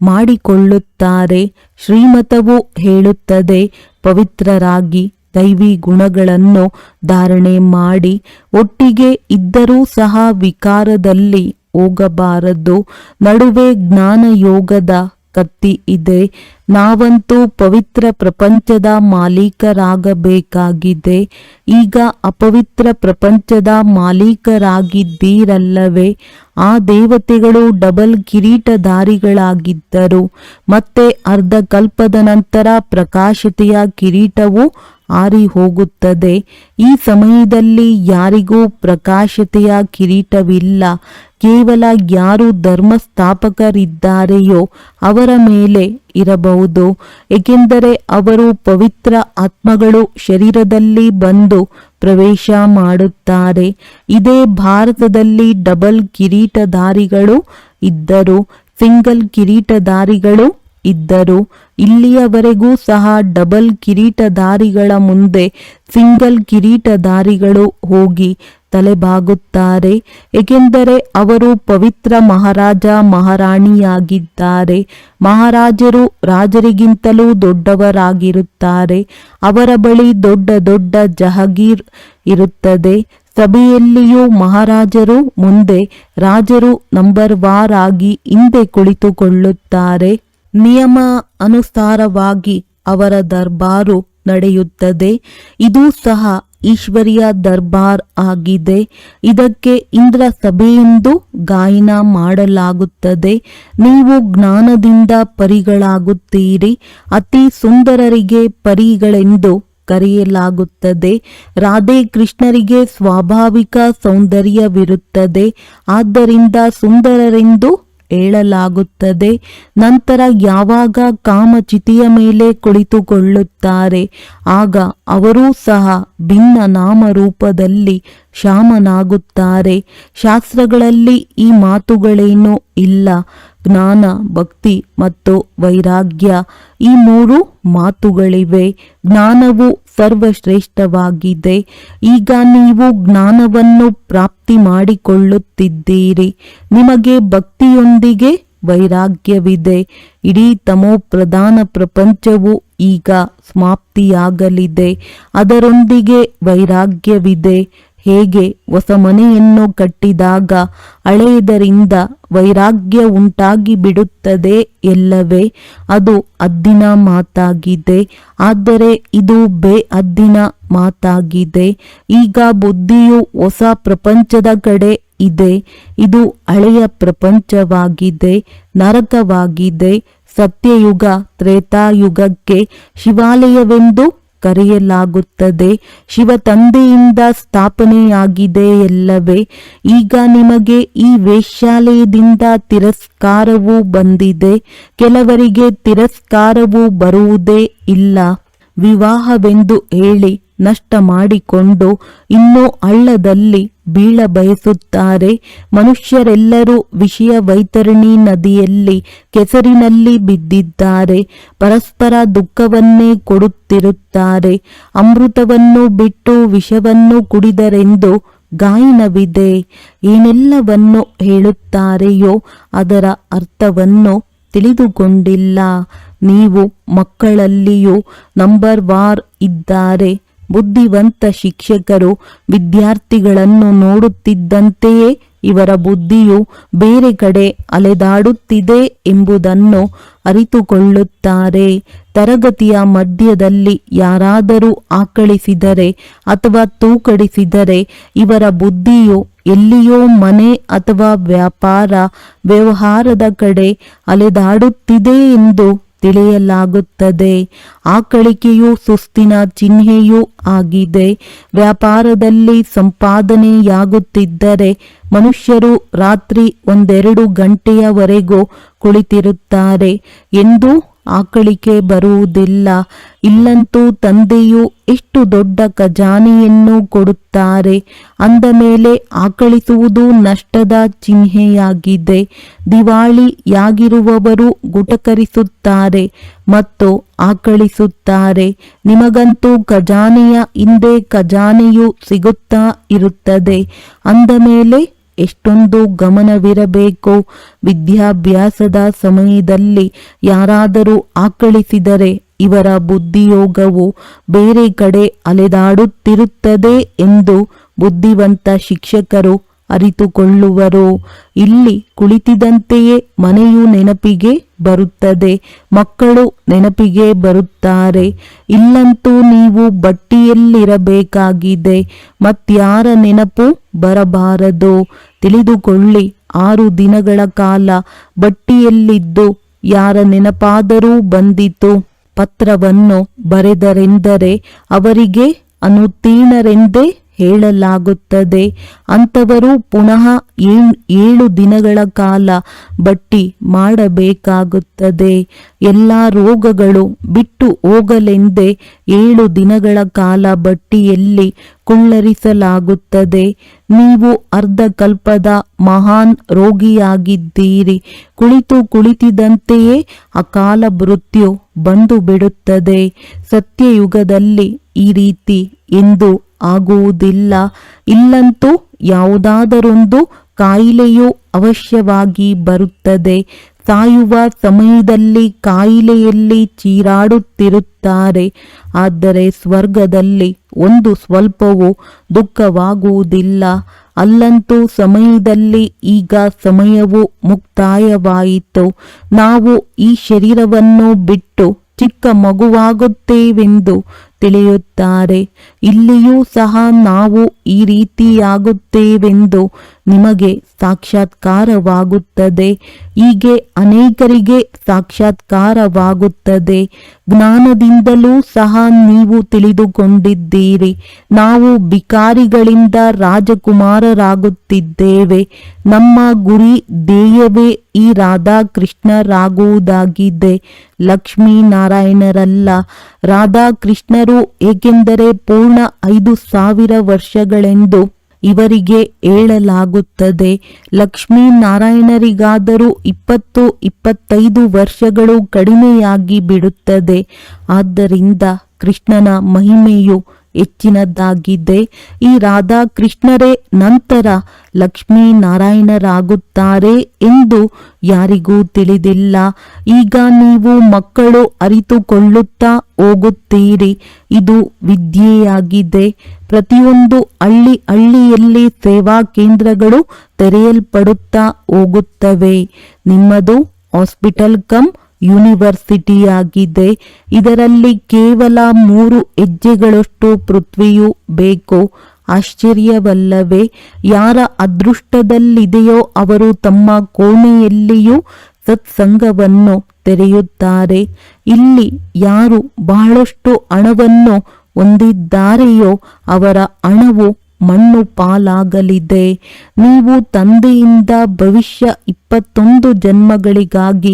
ಮಾಡಿಕೊಳ್ಳುತ್ತಾರೆ. ಶ್ರೀಮತವು ಹೇಳುತ್ತದೆ, ಪವಿತ್ರರಾಗಿ ದೈವಿ ಗುಣಗಳನ್ನು ಧಾರಣೆ ಮಾಡಿ. ಒಟ್ಟಿಗೆ ಇದ್ದರೂ ಸಹ ವಿಕಾರದಲ್ಲಿ ಹೋಗಬಾರದು. ನಡುವೆ ಜ್ಞಾನ ಯೋಗದ ಕತ್ತಿ ಇದೆ. ನಾವಂತೂ ಪವಿತ್ರ ಪ್ರಪಂಚದ ಮಾಲೀಕರಾಗಬೇಕಾಗಿದೆ. ಈಗ ಅಪವಿತ್ರ ಪ್ರಪಂಚದ ಮಾಲೀಕರಾಗಿದ್ದೀರಲ್ಲವೇ? ಆ ದೇವತೆಗಳು ಡಬಲ್ ಕಿರೀಟಧಾರಿಗಳಾಗಿದ್ದರು. ಮತ್ತೆ ಅರ್ಧ ಕಲ್ಪದ ನಂತರ ಪ್ರಕಾಶತೆಯ ಕಿರೀಟವು ಆರಿ ಹೋಗುತ್ತದೆ. ಈ ಸಮಯದಲ್ಲಿ ಯಾರಿಗೂ ಪ್ರಕಾಶತೆಯ ಕಿರೀಟವಿಲ್ಲ. ಕೇವಲ ಯಾರು ಧರ್ಮಸ್ಥಾಪಕರಿದ್ದಾರೆಯೋ ಅವರ ಮೇಲೆ ಇರಬಹುದು. ಏಕೆಂದರೆ ಅವರು ಪವಿತ್ರ ಆತ್ಮಗಳು ಶರೀರದಲ್ಲಿ ಬಂದು ಪ್ರವೇಶ ಮಾಡುತ್ತಾರೆ. ಇದೇ ಭಾರತದಲ್ಲಿ ಡಬಲ್ ಕಿರೀಟಧಾರಿಗಳು ಇದ್ದರು, ಸಿಂಗಲ್ ಕಿರೀಟಧಾರಿಗಳು ಇದ್ದರು. ಇಲ್ಲಿಯವರೆಗೂ ಸಹ ಡಬಲ್ ಕಿರೀಟಧಾರಿಗಳ ಮುಂದೆ ಸಿಂಗಲ್ ಕಿರೀಟಧಾರಿಗಳು ಹೋಗಿ ತಲೆಬಾಗುತ್ತಾರೆ. ಏಕೆಂದರೆ ಅವರು ಪವಿತ್ರ ಮಹಾರಾಜ ಮಹಾರಾಣಿಯಾಗಿದ್ದಾರೆ. ಮಹಾರಾಜರು ರಾಜರಿಗಿಂತಲೂ ದೊಡ್ಡವರಾಗಿರುತ್ತಾರೆ. ಅವರ ಬಳಿ ದೊಡ್ಡ ದೊಡ್ಡ ಜಹಗೀರ್ ಇರುತ್ತದೆ. ಸಭೆಯಲ್ಲಿಯೂ ಮಹಾರಾಜರು ಮುಂದೆ, ರಾಜರು ನಂಬರ್ ವಾರ್ ಆಗಿ ಹಿಂದೆ ಕುಳಿತುಕೊಳ್ಳುತ್ತಾರೆ. ನಿಯಮ ಅನುಸಾರವಾಗಿ ಅವರ ದರ್ಬಾರು ನಡೆಯುತ್ತದೆ. ಇದು ಸಹ ಈಶ್ವರಿಯ ದರ್ಬಾರ್ ಆಗಿದೆ. ಇದಕ್ಕೆ ಇಂದ್ರ ಸಭೆಯೆಂದು ಗಾಯನ ಮಾಡಲಾಗುತ್ತದೆ. ನೀವು ಜ್ಞಾನದಿಂದ ಪರಿಗಳಾಗುತ್ತೀರಿ. ಅತಿ ಸುಂದರರಿಗೆ ಪರಿಗಳೆಂದು ಕರೆಯಲಾಗುತ್ತದೆ. ರಾಧೆ ಕೃಷ್ಣರಿಗೆ ಸ್ವಾಭಾವಿಕ ಸೌಂದರ್ಯವಿರುತ್ತದೆ, ಆದ್ದರಿಂದ ಸುಂದರರೆಂದು ಹೇಳಲಾಗುತ್ತದೆ. ನಂತರ ಯಾವಾಗ ಕಾಮಚಿತಿಯ ಮೇಲೆ ಕುಳಿತುಕೊಳ್ಳುತ್ತಾರೆ ಆಗ ಅವರೂ ಸಹ ಭಿನ್ನ ನಾಮರೂಪದಲ್ಲಿ ಶಾಮನಾಗುತ್ತಾರೆ. ಶಾಸ್ತ್ರಗಳಲ್ಲಿ ಈ ಮಾತುಗಳೇನೂ ಇಲ್ಲ. ಜ್ಞಾನ, ಭಕ್ತಿ ಮತ್ತು ವೈರಾಗ್ಯ, ಈ 3 ಮಾತುಗಳಿವೆ. ಜ್ಞಾನವು ಸರ್ವಶ್ರೇಷ್ಠವಾಗಿದೆ. ಈಗ ನೀವು ಜ್ಞಾನವನ್ನು ಪ್ರಾಪ್ತಿ ಮಾಡಿಕೊಳ್ಳುತ್ತಿದ್ದೀರಿ. ನಿಮಗೆ ಭಕ್ತಿಯೊಂದಿಗೆ ವೈರಾಗ್ಯವಿದೆ. ಇಡೀ ತಮೋ ಪ್ರಧಾನ ಪ್ರಪಂಚವು ಈಗ ಸಮಾಪ್ತಿಯಾಗಲಿದೆ. ಅದರೊಂದಿಗೆ ವೈರಾಗ್ಯವಿದೆ. ಹೇಗೆ ಹೊಸ ಮನೆಯನ್ನು ಕಟ್ಟಿದಾಗ ಹಳೆಯದರಿಂದ ವೈರಾಗ್ಯ ಉಂಟಾಗಿ ಬಿಡುತ್ತದೆ ಎಲ್ಲವೇ? ಅದು ಹದ್ದಿನ ಮಾತಾಗಿದೆ. ಆದರೆ ಇದು ಬೇಹದ್ದಿನ ಮಾತಾಗಿದೆ. ಈಗ ಬುದ್ಧಿಯು ಹೊಸ ಪ್ರಪಂಚದ ಕಡೆ ಇದೆ. ಇದು ಹಳೆಯ ಪ್ರಪಂಚವಾಗಿದೆ, ನರಕವಾಗಿದೆ. ಸತ್ಯಯುಗ ತ್ರೇತಾಯುಗಕ್ಕೆ ಶಿವಾಲಯವೆಂದು ಕರೆಯಲಾಗುತ್ತದೆ. ಶಿವ ತಂದೆಯಿಂದ ಸ್ಥಾಪನೆಯಾಗಿದೆ ಎಲ್ಲವೇ. ಈಗ ನಿಮಗೆ ಈ ವೇಶ್ಯಾಲಯದಿಂದ ತಿರಸ್ಕಾರವೂ ಬಂದಿದೆ. ಕೆಲವರಿಗೆ ತಿರಸ್ಕಾರವೂ ಬರುವುದೇ ಇಲ್ಲ. ವಿವಾಹವೆಂದು ಹೇಳಿ ನಷ್ಟ ಮಾಡಿಕೊಂಡು ಇನ್ನೂ ಹಳ್ಳದಲ್ಲಿ ಬೀಳ ಬಯಸುತ್ತಾರೆ. ಮನುಷ್ಯರೆಲ್ಲರೂ ವಿಷಯ ವೈತರಣಿ ನದಿಯಲ್ಲಿ ಕೆಸರಿನಲ್ಲಿ ಬಿದ್ದಿದ್ದಾರೆ. ಪರಸ್ಪರ ದುಃಖವನ್ನೇ ಕೊಡುತ್ತಿರುತ್ತಾರೆ. ಅಮೃತವನ್ನು ಬಿಟ್ಟು ವಿಷವನ್ನು ಕುಡಿದರೆಂದು ಗಾಯನವಿದೆ. ಏನೆಲ್ಲವನ್ನು ಹೇಳುತ್ತಾರೆಯೋ ಅದರ ಅರ್ಥವನ್ನು ತಿಳಿದುಕೊಂಡಿಲ್ಲ. ನೀವು ಮಕ್ಕಳಲ್ಲಿಯೂ ನಂಬರ್ ವಾರ್ ಇದ್ದಾರೆ. ಬುದ್ಧಿವಂತ ಶಿಕ್ಷಕರು ವಿದ್ಯಾರ್ಥಿಗಳನ್ನು ನೋಡುತ್ತಿದ್ದಂತೆಯೇ ಇವರ ಬುದ್ಧಿಯು ಬೇರೆ ಕಡೆ ಅಲೆದಾಡುತ್ತಿದೆ ಎಂಬುದನ್ನು ಅರಿತುಕೊಳ್ಳುತ್ತಾರೆ. ತರಗತಿಯ ಮಧ್ಯದಲ್ಲಿ ಯಾರಾದರೂ ಆಕಳಿಸಿದರೆ ಅಥವಾ ತೂಕಡಿಸಿದರೆ ಇವರ ಬುದ್ಧಿಯು ಎಲ್ಲಿಯೋ ಮನೆ ಅಥವಾ ವ್ಯವಹಾರದ ಕಡೆ ಅಲೆದಾಡುತ್ತಿದೆ ಎಂದು ತಿಳಿಯಲಾಗುತ್ತದೆ. ಆಕಳಿಕೆಯು ಸುಸ್ತಿನ ಚಿಹ್ನೆಯೂ ಆಗಿದೆ. ವ್ಯಾಪಾರದಲ್ಲಿ ಸಂಪಾದನೆಯಾಗುತ್ತಿದ್ದರೆ ಮನುಷ್ಯರು ರಾತ್ರಿ 1-2 ಗಂಟೆಯವರೆಗೂ ಕುಳಿತಿರುತ್ತಾರೆ ಎಂದು ಆಕಳಿಕೆ ಬರುವುದಿಲ್ಲ. ಇಲ್ಲಂತೂ ತಂದೆಯು ಎಷ್ಟು ದೊಡ್ಡ ಖಜಾನೆಯನ್ನು ಕೊಡುತ್ತಾರೆ. ಅಂದ ಮೇಲೆ ಆಕಳಿಸುವುದು ನಷ್ಟದ ಚಿಹ್ನೆಯಾಗಿದೆ. ದಿವಾಳಿಯಾಗಿರುವವರು ಗುಟಕರಿಸುತ್ತಾರೆ ಮತ್ತು ಆಕಳಿಸುತ್ತಾರೆ. ನಿಮಗಂತೂ ಖಜಾನೆಯ ಹಿಂದೆ ಖಜಾನೆಯು ಸಿಗುತ್ತಾ ಇರುತ್ತದೆ. ಅಂದ ಮೇಲೆ ಎಷ್ಟೊಂದು ಗಮನವಿರಬೇಕು. ವಿದ್ಯಾಭ್ಯಾಸದ ಸಮಯದಲ್ಲಿ ಯಾರಾದರೂ ಆಕಳಿಸಿದರೆ ಇವರ ಬುದ್ಧಿಯೋಗವು ಬೇರೆ ಕಡೆ ಅಲೆದಾಡುತ್ತಿರುತ್ತದೆ ಎಂದು ಬುದ್ಧಿವಂತ ಶಿಕ್ಷಕರು ಅರಿತುಕೊಳ್ಳುವರು. ಇಲ್ಲಿ ಕುಳಿತಿದಂತೆಯೇ ಮನೆಯು ನೆನಪಿಗೆ ಬರುತ್ತದೆ. ಮಕ್ಕಳು ನೆನಪಿಗೆ ಬರುತ್ತಾರೆ. ಇಲ್ಲಂತೂ ನೀವು ಬಟ್ಟಿಯಲ್ಲಿರಬೇಕಾಗಿದೆ. ಮತ್ಯಾರ ನೆನಪು ಬರಬಾರದು. ತಿಳಿದುಕೊಳ್ಳಿ, 6 ದಿನಗಳ ಕಾಲ ಬಟ್ಟಿಯಲ್ಲಿದ್ದು ಯಾರ ನೆನಪಾದರೂ ಬಂದಿತು. ಪತ್ರವನ್ನು ಬರೆದರೆಂದರೆ ಅವರಿಗೆ ಅನುತ್ತೀರ್ಣರೆಂದೇ ಹೇಳಲಾಗುತ್ತದೆ. ಅಂಥವರು ಪುನಃ 7 ದಿನಗಳ ಕಾಲ ಬಟ್ಟಿ ಮಾಡಬೇಕಾಗುತ್ತದೆ. ಎಲ್ಲ ರೋಗಗಳು ಬಿಟ್ಟು ಹೋಗಲೆಂದೇ 7 ದಿನಗಳ ಕಾಲ ಬಟ್ಟಿಯಲ್ಲಿ ಕುಳ್ಳರಿಸಲಾಗುತ್ತದೆ. ನೀವು ಅರ್ಧಕಲ್ಪದ ಮಹಾನ್ ರೋಗಿಯಾಗಿದ್ದೀರಿ. ಕುಳಿತಿದ್ದಂತೆಯೇ ಅಕಾಲ ಮೃತ್ಯು ಬಂದು ಬಿಡುತ್ತದೆ. ಸತ್ಯಯುಗದಲ್ಲಿ ಈ ರೀತಿ ಎಂದು ಆಗುವುದಿಲ್ಲ. ಇಲ್ಲಂತೂ ಯಾವುದಾದರೊಂದು ಕಾಯಿಲೆಯು ಅವಶ್ಯವಾಗಿ ಬರುತ್ತದೆ. ಸಾಯುವ ಸಮಯದಲ್ಲಿ ಕಾಯಿಲೆಯಲ್ಲಿ ಚೀರಾಡುತ್ತಿರುತ್ತಾರೆ. ಆದರೆ ಸ್ವರ್ಗದಲ್ಲಿ ಒಂದು ಸ್ವಲ್ಪವೂ ದುಃಖವಾಗುವುದಿಲ್ಲ. ಅಲ್ಲಂತೂ ಸಮಯದಲ್ಲಿ ಈಗ ಸಮಯವು ಮುಕ್ತಾಯವಾಯಿತು. ನಾವು ಈ ಶರೀರವನ್ನು ಬಿಟ್ಟು ಚಿಕ್ಕ ಮಗುವಾಗುತ್ತೇವೆಂದು ತಿಳಿಯುತ್ತಾರೆ. ಇಲ್ಲಿಯೂ ಸಹ ನಾವು ಈ ರೀತಿಯಾಗುತ್ತೇವೆಂದು ನಿಮಗೆ ಸಾಕ್ಷಾತ್ಕಾರವಾಗುತ್ತದೆ. ಹೀಗೆ ಅನೇಕರಿಗೆ ಸಾಕ್ಷಾತ್ಕಾರವಾಗುತ್ತದೆ. ಜ್ಞಾನದಿಂದಲೂ ಸಹ ನೀವು ತಿಳಿದುಕೊಂಡಿದ್ದೀರಿ. ನಾವು ಭಿಕಾರಿಗಳಿಂದ ರಾಜಕುಮಾರರಾಗುತ್ತಿದ್ದೇವೆ. ನಮ್ಮ ಗುರಿ ಧ್ಯೇಯವೇ ಈ ರಾಧಾಕೃಷ್ಣರಾಗುವುದಾಗಿದೆ, ಲಕ್ಷ್ಮೀನಾರಾಯಣರಲ್ಲ. ರಾಧಾಕೃಷ್ಣರು ಏಕೆಂದರೆ ಪೂರ್ಣ 5,000 ವರ್ಷಗಳೆಂದು ಇವರಿಗೆ ಹೇಳಲಾಗುತ್ತದೆ. ಲಕ್ಷ್ಮೀನಾರಾಯಣರಿಗಾದರೂ 20-25 ವರ್ಷಗಳು ಕಡಿಮೆಯಾಗಿ ಬಿಡುತ್ತದೆ. ಆದ್ದರಿಂದ ಕೃಷ್ಣನ ಮಹಿಮೆಯು ಹೆಚ್ಚಿನದಾಗಿದೆ. ಈ ರಾಧಾಕೃಷ್ಣರೇ ನಂತರ ಲಕ್ಷ್ಮೀನಾರಾಯಣರಾಗುತ್ತಾರೆ ಎಂದು ಯಾರಿಗೂ ತಿಳಿದಿಲ್ಲ. ಈಗ ನೀವು ಮಕ್ಕಳು ಅರಿತುಕೊಳ್ಳುತ್ತಾ ಹೋಗುತ್ತೀರಿ. ಇದು ವಿದ್ಯೆಯಾಗಿದೆ. ಪ್ರತಿಯೊಂದು ಹಳ್ಳಿಯಲ್ಲಿ ಸೇವಾ ಕೇಂದ್ರಗಳು ತೆರೆಯಲ್ಪಡುತ್ತಾ ಹೋಗುತ್ತವೆ. ನಿಮ್ಮದು ಹಾಸ್ಪಿಟಲ್ ಕಮ್ ಯೂನಿವರ್ಸಿಟಿಯಾಗಿದೆ. ಇದರಲ್ಲಿ ಕೇವಲ 3 ಹೆಜ್ಜೆಗಳಷ್ಟು ಪೃಥ್ವಿಯು ಬೇಕು. ಆಶ್ಚರ್ಯವಲ್ಲವೇ? ಯಾರ ಅದೃಷ್ಟದಲ್ಲಿದೆಯೋ ಅವರು ತಮ್ಮ ಕೋಣೆಯಲ್ಲಿಯೂ ಸತ್ಸಂಗವನ್ನು ತೆರೆಯುತ್ತಾರೆ. ಇಲ್ಲಿ ಯಾರು ಬಹಳಷ್ಟು ಹಣವನ್ನು ಹೊಂದಿದ್ದಾರೆಯೋ ಅವರ ಹಣವು ಮಣ್ಣು ಪಾಲಾಗಲಿದೆ. ನೀವು ತಂದೆಯಿಂದ ಭವಿಷ್ಯ 21 ಜನ್ಮಗಳಿಗಾಗಿ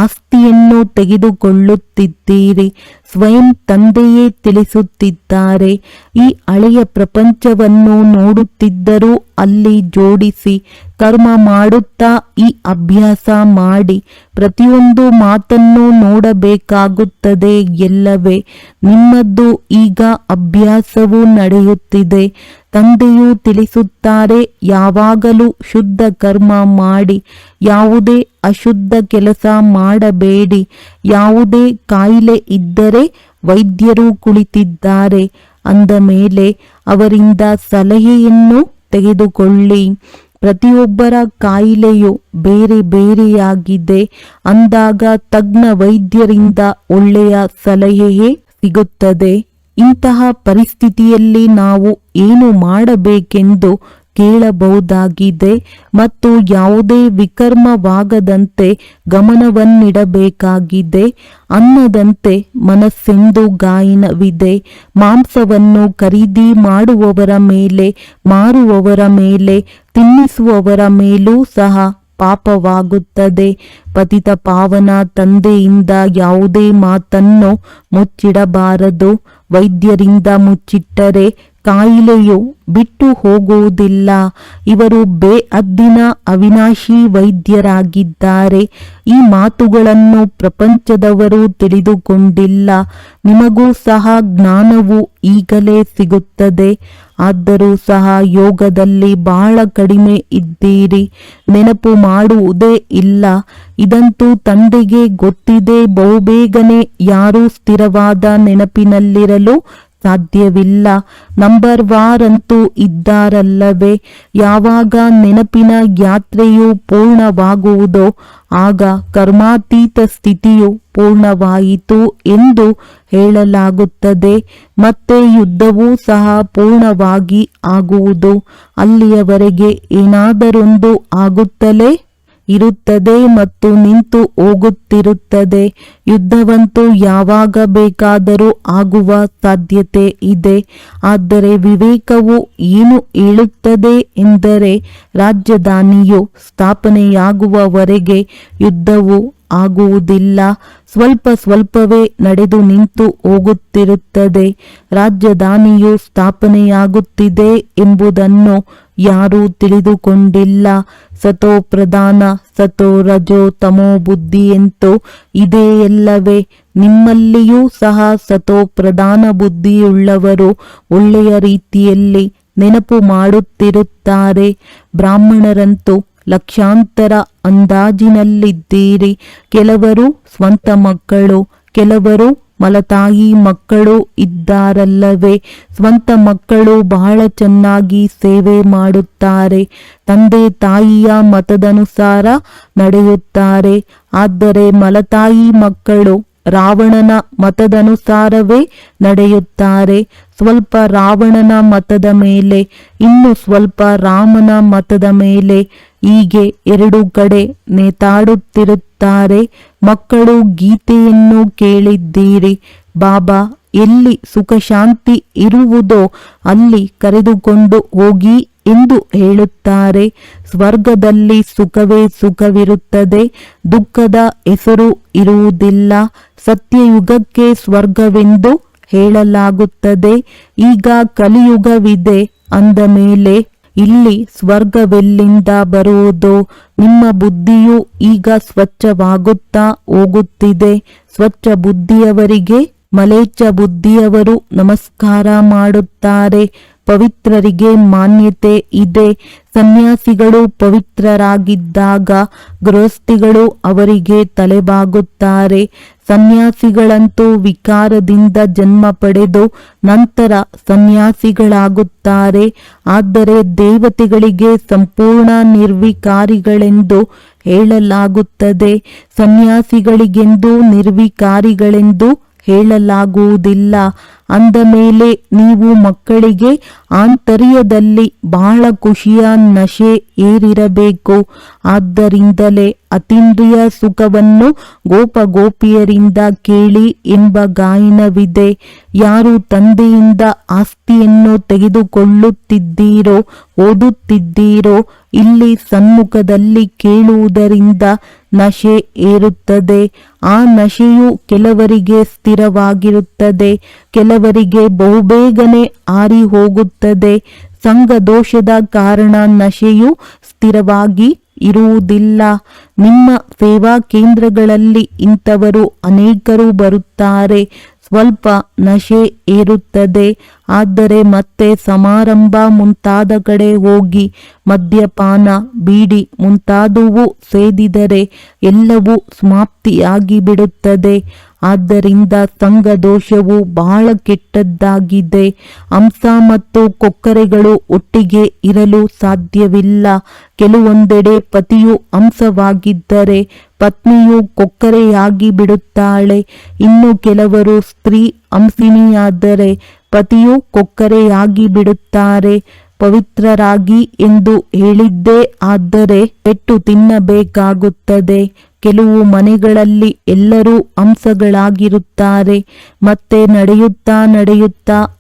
ಆಸ್ತಿಯನ್ನು ತೆಗೆದುಕೊಳ್ಳುತ್ತಿದ್ದೀರಿ. ಸ್ವಯಂ ತಂದೆಯೇ ತಿಳಿಸುತ್ತಿದ್ದಾರೆ. ಈ ಹಳೆಯ ಪ್ರಪಂಚವನ್ನು ನೋಡುತ್ತಿದ್ದರೂ ಅಲ್ಲಿ ಜೋಡಿಸಿ ಕರ್ಮ ಮಾಡುತ್ತಾ ಈ ಅಭ್ಯಾಸ ಮಾಡಿ. ಪ್ರತಿಯೊಂದು ಮಾತನ್ನು ನೋಡಬೇಕಾಗುತ್ತದೆ ಎಲ್ಲವೇ. ನಿಮ್ಮದ್ದು ಈಗ ಅಭ್ಯಾಸವು ನಡೆಯುತ್ತಿದೆ. ತಂದೆಯು ತಿಳಿಸುತ್ತಾರೆ, ಯಾವಾಗಲೂ ಶುದ್ಧ ಕರ್ಮ ಮಾಡಿ, ಯಾವುದೇ ಅಶುದ್ಧ ಕೆಲಸ ಮಾಡಬೇಡಿ. ಯಾವುದೇ ಕಾಯಿಲೆ ಇದ್ದರೆ ವೈದ್ಯರು ಕುಳಿತಿದ್ದಾರೆ ಅಂದ ಮೇಲೆ ಅವರಿಂದ ಸಲಹೆಯನ್ನು ತೆಗೆದುಕೊಳ್ಳಿ. ಪ್ರತಿಯೊಬ್ಬರ ಕಾಯಿಲೆಯು ಬೇರೆ ಬೇರೆಯಾಗಿದೆ ಅಂದಾಗ ತಜ್ಞ ವೈದ್ಯರಿಂದ ಒಳ್ಳೆಯ ಸಲಹೆಯೇ ಸಿಗುತ್ತದೆ. ಇಂತಹ ಪರಿಸ್ಥಿತಿಯಲ್ಲಿ ನಾವು ಏನು ಮಾಡಬೇಕೆಂದು ಕೇಳಬಹುದಾಗಿದೆ ಮತ್ತು ಯಾವುದೇ ವಿಕರ್ಮವಾಗದಂತೆ ಗಮನವನ್ನಿಡಬೇಕಾಗಿದೆ. ಅನ್ನದಂತೆ ಮನಸ್ಸೆಂದು ಗಾಯನವಿದೆ. ಮಾಂಸವನ್ನು ಖರೀದಿ ಮಾಡುವವರ ಮೇಲೆ, ಮಾರುವವರ ಮೇಲೆ, ತಿನ್ನಿಸುವವರ ಮೇಲೂ ಸಹ ಪಾಪವಾಗುತ್ತದೆ. ಪತಿತ ಪಾವನ ತಂದೆಯಿಂದ ಯಾವುದೇ ಮಾತನ್ನು ಮುಚ್ಚಿಡಬಾರದು. ವೈದ್ಯರಿಂದ ಮುಚ್ಚಿಟ್ಟರೆ ಕಾಯಿಲೆಯು ಬಿಟ್ಟು ಹೋಗುವುದಿಲ್ಲ. ಇವರು ಬೇಅದ್ದಿನ ಅವಿನಾಶಿ ವೈದ್ಯರಾಗಿದ್ದಾರೆ. ಈ ಮಾತುಗಳನ್ನು ಪ್ರಪಂಚದವರು ತಿಳಿದುಕೊಂಡಿಲ್ಲ. ನಿಮಗೂ ಸಹ ಜ್ಞಾನವು ಈಗಲೇ ಸಿಗುತ್ತದೆ. ಆದರೂ ಸಹ ಯೋಗದಲ್ಲಿ ಬಹಳ ಕಡಿಮೆ ಇದ್ದೀರಿ. ನೆನಪು ಮಾಡುವುದೇ ಇಲ್ಲ. ಇದಂತೂ ತಂದೆಗೆ ಗೊತ್ತಿದೆ. ಬಹುಬೇಗನೆ ಯಾರೂ ಸ್ಥಿರವಾದ ನೆನಪಿನಲ್ಲಿರಲು ಸಾಧ್ಯವಿಲ್ಲ. ನಂಬರ್ ವಾರಂತೂ ಇದ್ದಾರಲ್ಲವೇ? ಯಾವಾಗ ನೆನಪಿನ ಯಾತ್ರೆಯು ಪೂರ್ಣವಾಗುವುದೋ ಆಗ ಕರ್ಮಾತೀತ ಸ್ಥಿತಿಯು ಪೂರ್ಣವಾಯಿತು ಎಂದು ಹೇಳಲಾಗುತ್ತದೆ. ಮತ್ತೆ ಯುದ್ಧವೂ ಸಹ ಪೂರ್ಣವಾಗಿ ಆಗುವುದು. ಅಲ್ಲಿಯವರೆಗೆ ಏನಾದರೊಂದು ಆಗುತ್ತಲೇ ಇರುತ್ತದೆ ಮತ್ತು ನಿಂತು ಹೋಗುತ್ತಿರುತ್ತದೆ. ಯುದ್ಧವಂತೂ ಯಾವಾಗ ಬೇಕಾದರೂ ಆಗುವ ಸಾಧ್ಯತೆ ಇದೆ. ಆದರೆ ವಿವೇಕವು ಏನು ಹೇಳುತ್ತದೆ ಎಂದರೆ ರಾಜಧಾನಿಯು ಸ್ಥಾಪನೆಯಾಗುವವರೆಗೆ ಯುದ್ಧವು ಆಗುವುದಿಲ್ಲ. ಸ್ವಲ್ಪ ಸ್ವಲ್ಪವೇ ನಡೆದು ನಿಂತು ಹೋಗುತ್ತಿರುತ್ತದೆ. ರಾಜಧಾನಿಯು ಸ್ಥಾಪನೆಯಾಗುತ್ತಿದೆ ಎಂಬುದನ್ನು ಯಾರೂ ತಿಳಿದುಕೊಂಡಿಲ್ಲ. ಸತೋ ಪ್ರಧಾನ, ಸತೋ ರಜೋ ತಮೋ ಬುದ್ಧಿಯಂತೂ ಇದೆಯಲ್ಲವೇ? ನಿಮ್ಮಲ್ಲಿಯೂ ಸಹ ಸತೋ ಪ್ರಧಾನ ಬುದ್ಧಿಯುಳ್ಳವರು ಒಳ್ಳೆಯ ರೀತಿಯಲ್ಲಿ ನೆನಪು ಮಾಡುತ್ತಿರುತ್ತಾರೆ. ಬ್ರಾಹ್ಮಣರಂತೂ ಲಕ್ಷಾಂತರ ಅಂದಾಜಿನಲ್ಲಿದ್ದೀರಿ. ಕೆಲವರು ಸ್ವಂತ ಮಕ್ಕಳು, ಕೆಲವರು ಮಲತಾಯಿ ಮಕ್ಕಳು ಇದ್ದಾರಲ್ಲವೇ? ಸ್ವಂತ ಮಕ್ಕಳು ಬಹಳ ಚೆನ್ನಾಗಿ ಸೇವೆ ಮಾಡುತ್ತಾರೆ. ತಂದೆ ತಾಯಿಯ ಮತದನುಸಾರ ನಡೆಯುತ್ತಾರೆ. ಆದರೆ ಮಲತಾಯಿ ಮಕ್ಕಳು ರಾವಣನ ಮತದನುಸಾರವೇ ನಡೆಯುತ್ತಾರೆ. ಸ್ವಲ್ಪ ರಾವಣನ ಮತದ ಮೇಲೆ, ಇನ್ನು ಸ್ವಲ್ಪ ರಾಮನ ಮತದ ಮೇಲೆ, ಹೀಗೆ 2 ಕಡೆ ನೇತಾಡುತ್ತಿರುತ್ತಾರೆ. ಮಕ್ಕಳು ಗೀತೆಯನ್ನು ಕೇಳಿದ್ದೀರಿ. ಬಾಬಾ ಎಲ್ಲಿ ಸುಖ ಶಾಂತಿ ಇರುವುದೋ ಅಲ್ಲಿ ಕರೆದುಕೊಂಡು ಹೋಗಿ ಎಂದು ಹೇಳುತ್ತಾರೆ. ಸ್ವರ್ಗದಲ್ಲಿ ಸುಖವೇ ಸುಖವಿರುತ್ತದೆ. ದುಃಖದ ಹೆಸರು ಇರುವುದಿಲ್ಲ. ಸತ್ಯಯುಗಕ್ಕೆ ಸ್ವರ್ಗವೆಂದು ಹೇಳಲಾಗುತ್ತದೆ. ಈಗ ಕಲಿಯುಗವಿದೆ ಅಂದ ಮೇಲೆ ಇಲ್ಲಿ ಸ್ವರ್ಗವೆಲ್ಲಿಂದ ಬರುವುದು? ನಿಮ್ಮ ಬುದ್ಧಿಯು ಈಗ ಸ್ವಚ್ಛವಾಗುತ್ತಾ ಹೋಗುತ್ತಿದೆ. ಸ್ವಚ್ಛ ಬುದ್ಧಿಯವರಿಗೆ ಮಲೇಚ್ಛ ಬುದ್ಧಿಯವರು ನಮಸ್ಕಾರ ಮಾಡುತ್ತಾರೆ. ಪವಿತ್ರರಿಗೆ ಮಾನ್ಯತೆ ಇದೆ. ಸನ್ಯಾಸಿಗಳು ಪವಿತ್ರರಾಗಿದ್ದಾಗ ಗೃಹಸ್ಥಿಗಳು ಅವರಿಗೆ ತಲೆಬಾಗುತ್ತಾರೆ. ಸನ್ಯಾಸಿಗಳಂತೂ ವಿಕಾರದಿಂದ ಜನ್ಮ ಪಡೆದು ನಂತರ ಸನ್ಯಾಸಿಗಳಾಗುತ್ತಾರೆ. ಆದರೆ ದೇವತೆಗಳಿಗೆ ಸಂಪೂರ್ಣ ನಿರ್ವಿಕಾರಿಗಳೆಂದು ಹೇಳಲಾಗುತ್ತದೆ. ಸನ್ಯಾಸಿಗಳಿಗೆಂದು ನಿರ್ವಿಕಾರಿಗಳೆಂದು ಹೇಳಲಾಗುವುದಿಲ್ಲ. ಅಂದ ಮೇಲೆ ನೀವು ಮಕ್ಕಳಿಗೆ ಆಂತರ್ಯದಲ್ಲಿ ಬಹಳ ಖುಷಿಯ ನಶೆ ಏರಿರಬೇಕು. ಆದ್ದರಿಂದಲೇ ಅತೀಂದ್ರಿಯ ಸುಖವನ್ನು ಗೋಪಿಯರಿಂದ ಕೇಳಿ ಎಂಬ ಗಾಯನವಿದೆ. ಯಾರು ತಂದೆಯಿಂದ ಆಸ್ತಿಯನ್ನು ತೆಗೆದುಕೊಳ್ಳುತ್ತಿದ್ದೀರೋ, ಓದುತ್ತಿದ್ದೀರೋ, ಇಲ್ಲಿ ಸನ್ಮುಖದಲ್ಲಿ ಕೇಳುವುದರಿಂದ ನಶೆ ಏರುತ್ತದೆ. ಆ ನಶೆಯು ಕೆಲವರಿಗೆ ಸ್ಥಿರವಾಗಿರುತ್ತದೆ, ಕೆಲವರಿಗೆ ಬಹುಬೇಗನೆ ಆರಿ ಹೋಗುತ್ತದೆ. ಸಂಘ ದೋಷದ ಕಾರಣ ನಶೆಯು ಸ್ಥಿರವಾಗಿ ಇರುವುದಿಲ್ಲ. ನಿಮ್ಮ ಸೇವಾ ಕೇಂದ್ರಗಳಲ್ಲಿ ಇಂಥವರು ಅನೇಕರು ಬರುತ್ತಾರೆ. ಸ್ವಲ್ಪ ನಶೆ ಏರುತ್ತದೆ. ಆದರೆ ಮತ್ತೆ ಸಮಾರಂಭ ಮುಂತಾದ ಕಡೆ ಹೋಗಿ ಮದ್ಯಪಾನ, ಬೀಡಿ ಮುಂತಾದವು ಸೇದಿದರೆ ಎಲ್ಲವೂ ಸಮಾಪ್ತಿಯಾಗಿ ಬಿಡುತ್ತದೆ. ಆದ್ದರಿಂದ ಸಂಘ ದೋಷವು ಬಹಳ ಕೆಟ್ಟದ್ದಾಗಿದೆ. ಹಂಸ ಮತ್ತು ಕೊಕ್ಕರೆಗಳು ಒಟ್ಟಿಗೆ ಇರಲು ಸಾಧ್ಯವಿಲ್ಲ. ಕೆಲವೊಂದೆಡೆ ಪತಿಯು ಹಂಸವಾಗಿದ್ದರೆ ಪತ್ನಿಯು ಕೊಕ್ಕರೆಯಾಗಿ ಬಿಡುತ್ತಾಳೆ. ಇನ್ನು ಕೆಲವರು ಸ್ತ್ರೀ ಹಂಸಿನಿಯಾದರೆ ಪತಿಯು ಕೊಕ್ಕರೆಯಾಗಿ ಬಿಡುತ್ತಾರೆ. ಪವಿತ್ರರಾಗಿ ಎಂದು ಹೇಳಿದ್ದೇ ಆದರೆ ಪೆಟ್ಟು ತಿನ್ನಬೇಕಾಗುತ್ತದೆ. ಕೆಲವು ಮನೆಗಳಲ್ಲಿ ಎಲ್ಲರೂ ಹಂಸಗಳಾಗಿರುತ್ತಾರೆ. ಮತ್ತೆ ನಡೆಯುತ್ತಾ